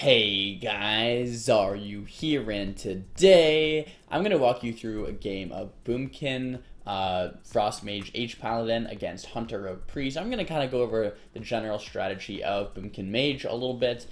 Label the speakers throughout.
Speaker 1: Hey guys, Xaryu here, and today I'm going to walk you through a game of Boomkin, Frost Mage, H Paladin against Hunter Rogue Priest. I'm going to kind of go over the general strategy of Boomkin Mage a little bit.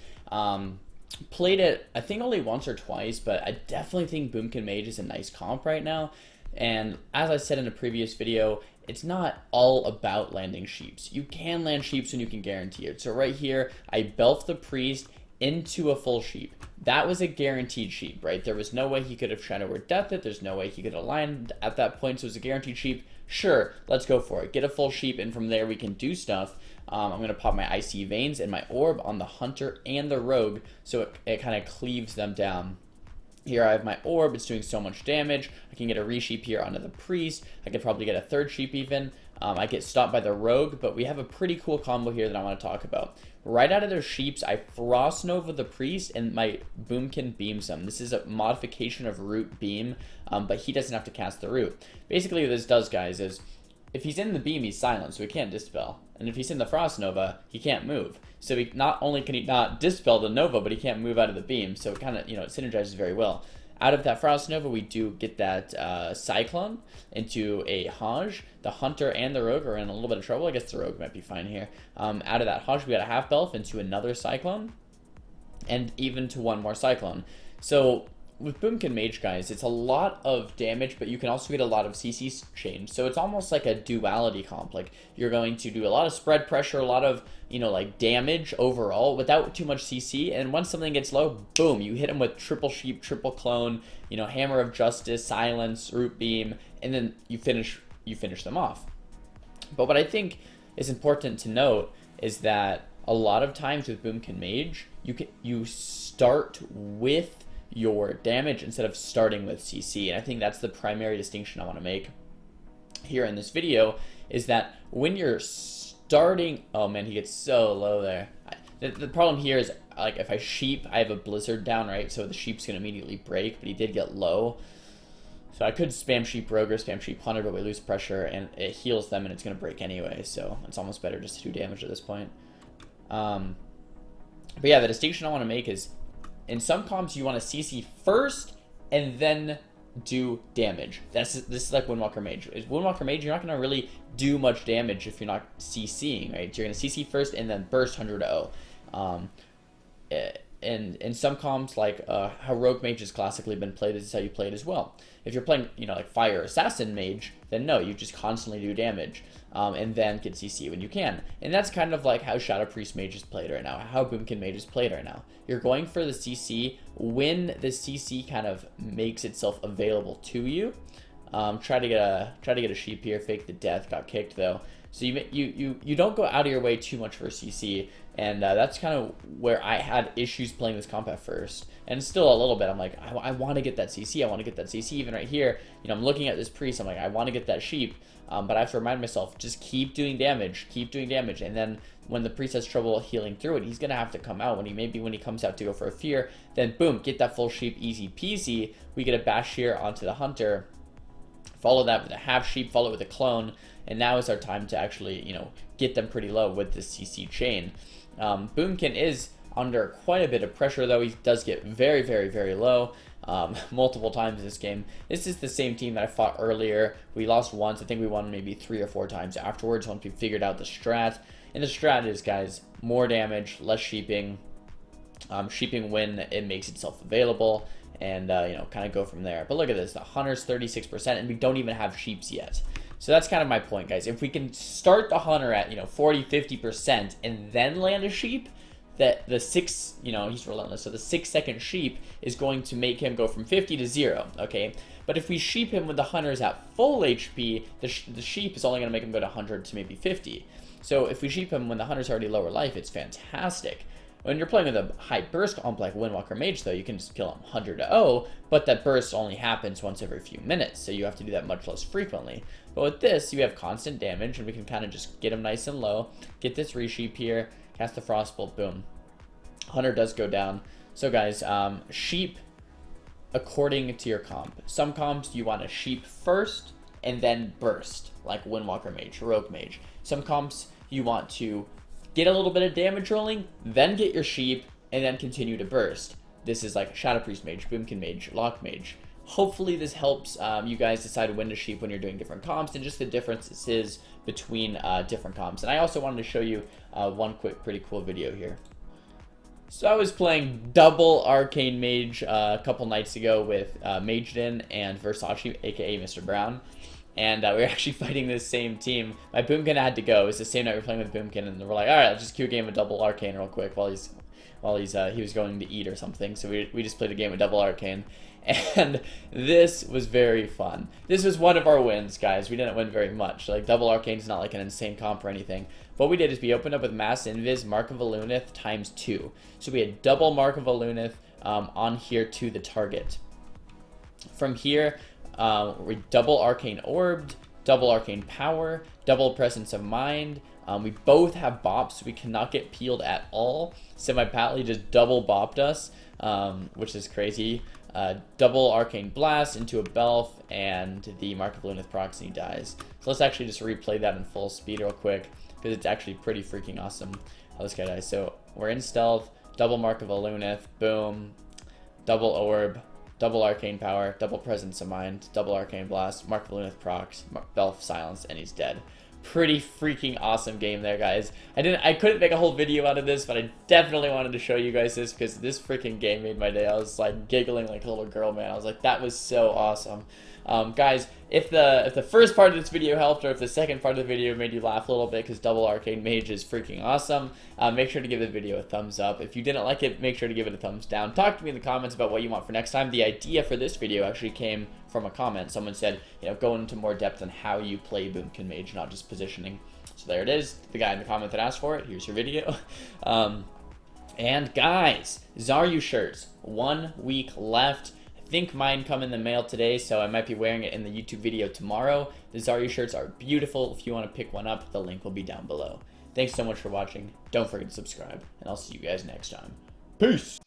Speaker 1: Played it, I think, only once or twice, but I definitely think Boomkin Mage is a nice comp right now. And as I said in a previous video, it's not all about landing sheeps. You can land sheeps when you can guarantee it. So right here, I belfed the Priest into a full sheep. That was a guaranteed sheep, right? There was no way he could have Shadow or Death it. There's no way he could have lined at that point, so it was a guaranteed sheep. Sure, let's go for it. Get a full sheep, and from there we can do stuff. I'm going to pop my Icy Veins and my Orb on the Hunter and the Rogue, so it kind of cleaves them down. Here I have my Orb, it's doing so much damage. I can get a resheep here onto the Priest. I could probably get a third sheep even. I get stopped by the Rogue, but we have a pretty cool combo here that I want to talk about. Right out of those sheeps, I Frost Nova the Priest, and my Boomkin beams him. This is a modification of Root Beam, but he doesn't have to cast the Root. Basically what this does, guys, is if he's in the beam, he's silent, so he can't dispel. And if he's in the Frost Nova, he can't move. So he not only can he not dispel the Nova, but he can't move out of the beam. So it kind of, it synergizes very well. Out of that Frost Nova, we do get that Cyclone into a Hajj. The Hunter and the Rogue are in a little bit of trouble. I guess the Rogue might be fine here. Out of that Hajj, we got a half Belf into another Cyclone, and even to one more Cyclone. So with Boomkin Mage, guys, it's a lot of damage, but you can also get a lot of CC change. So it's almost like a duality comp. Like, you're going to do a lot of spread pressure, a lot of, like damage overall without too much CC. And once something gets low, boom, you hit them with triple sheep, triple clone, Hammer of Justice, silence, root beam, and then you finish them off. But what I think is important to note is that a lot of times with Boomkin Mage, you start with your damage instead of starting with CC. And I think that's the primary distinction I want to make here in this video, is that when you're starting, oh man, he gets so low there. The problem here is, like, if I sheep, I have a blizzard down, right? So the sheep's gonna immediately break, but he did get low. So I could spam sheep rogue or spam sheep hunter, but we lose pressure and it heals them and it's gonna break anyway. So it's almost better just to do damage at this point. But yeah, the distinction I want to make is, in some comps, you want to CC first and then do damage. This is like Windwalker Mage. Windwalker Mage, you're not going to really do much damage if you're not CCing, right? So you're going to CC first and then burst 100-0. And in some comps, like how Rogue Mage has classically been played, this is how you play it as well. If you're playing, like Fire Assassin Mage, then no, you just constantly do damage, and then get CC when you can. And that's kind of like how Shadow Priest Mage is played right now, how Boomkin Mage is played right now. You're going for the CC when the CC kind of makes itself available to you. Try to get a sheep here, fake the death, got kicked though. So you don't go out of your way too much for CC, and that's kind of where I had issues playing this comp at first, and still a little bit. I'm like, I want to get that CC, I want to get that CC. Even right here, I'm looking at this priest, I'm like, I want to get that sheep, but I have to remind myself, just keep doing damage, and then when the priest has trouble healing through it, he's gonna have to come out. When he comes out to go for a fear, then boom, get that full sheep, easy peasy. We get a bash here onto the hunter. Follow that with a half sheep, follow it with a clone, and now is our time to actually, get them pretty low with the CC chain. Boomkin is under quite a bit of pressure, though. He does get very, very, very low multiple times in this game. This is the same team that I fought earlier. We lost once. I think we won maybe 3 or 4 times afterwards once we figured out the strat. And the strat is, guys, more damage, less sheeping. Sheeping when it makes itself available, and kind of go from there. But look at this, the hunter's 36%, and we don't even have sheeps yet. So that's kind of my point, guys. If we can start the hunter at 40-50% and then land a sheep, that the he's relentless, so the 6-second sheep is going to make him go from 50 to 0, okay? But if we sheep him when the hunter's at full HP, the sheep is only going to make him go to 100 to maybe 50. So if we sheep him when the hunter's already lower life, it's fantastic. When you're playing with a high burst comp like Windwalker Mage, though, you can just kill him 100-0, but that burst only happens once every few minutes, so you have to do that much less frequently. But with this, you have constant damage, and we can kind of just get him nice and low, get this resheep here, cast the Frostbolt, boom. Hunter does go down. So guys, sheep according to your comp. Some comps you want to sheep first and then burst, like Windwalker Mage, Rogue Mage. Some comps you want to get a little bit of damage rolling, then get your sheep, and then continue to burst. This is like Shadow Priest Mage, Boomkin Mage, Lock Mage. Hopefully this helps you guys decide when to sheep when you're doing different comps and just the differences between different comps. And I also wanted to show you one quick pretty cool video here. So I was playing double Arcane Mage a couple nights ago with Magedin and Versace, aka Mr. Brown. And we were actually fighting this same team. My Boomkin had to go. It was the same night we were playing with Boomkin, and we're like, all right, let's just queue a game of double Arcane real quick while he was going to eat or something. So we just played a game of double Arcane, and this was very fun. This was one of our wins, guys. We didn't win very much. Like, double Arcane is not like an insane comp or anything. What we did is we opened up with Mass Invis, Mark of Alunith times 2. So we had double Mark of Alunith on here to the target. From here, we double Arcane Orbed, double Arcane Power, double Presence of Mind. We both have bops, so we cannot get peeled at all. Semi-Patley just double bopped us, which is crazy. Double Arcane Blast into a Belf, and the Mark of Lunith procs, and he dies. So let's actually just replay that in full speed real quick, because it's actually pretty freaking awesome how this guy dies. So we're in stealth, double Mark of Lunith, boom, double Orb, double Arcane Power, double Presence of Mind, double Arcane Blast, Mark of Lunith procs, Belf silenced, and he's dead. Pretty freaking awesome game there, guys. I couldn't make a whole video out of this, but I definitely wanted to show you guys this because this freaking game made my day. I was like giggling like a little girl, man. I was like, that was so awesome. Guys, if the first part of this video helped, or if the second part of the video made you laugh a little bit because double Arcane Mage is freaking awesome, make sure to give the video a thumbs up. If you didn't like it, make sure to give it a thumbs down. Talk to me in the comments about what you want for next time. The idea for this video actually came from a comment. Someone said, go into more depth on how you play Boomkin Mage, not just positioning. So there it is. The guy in the comment that asked for it. Here's your video. And guys, Xaryu shirts. 1 week left. I think mine come in the mail today, so I might be wearing it in the YouTube video tomorrow. The Xaryu shirts are beautiful. If you want to pick one up, the link will be down below. Thanks so much for watching. Don't forget to subscribe, and I'll see you guys next time. Peace!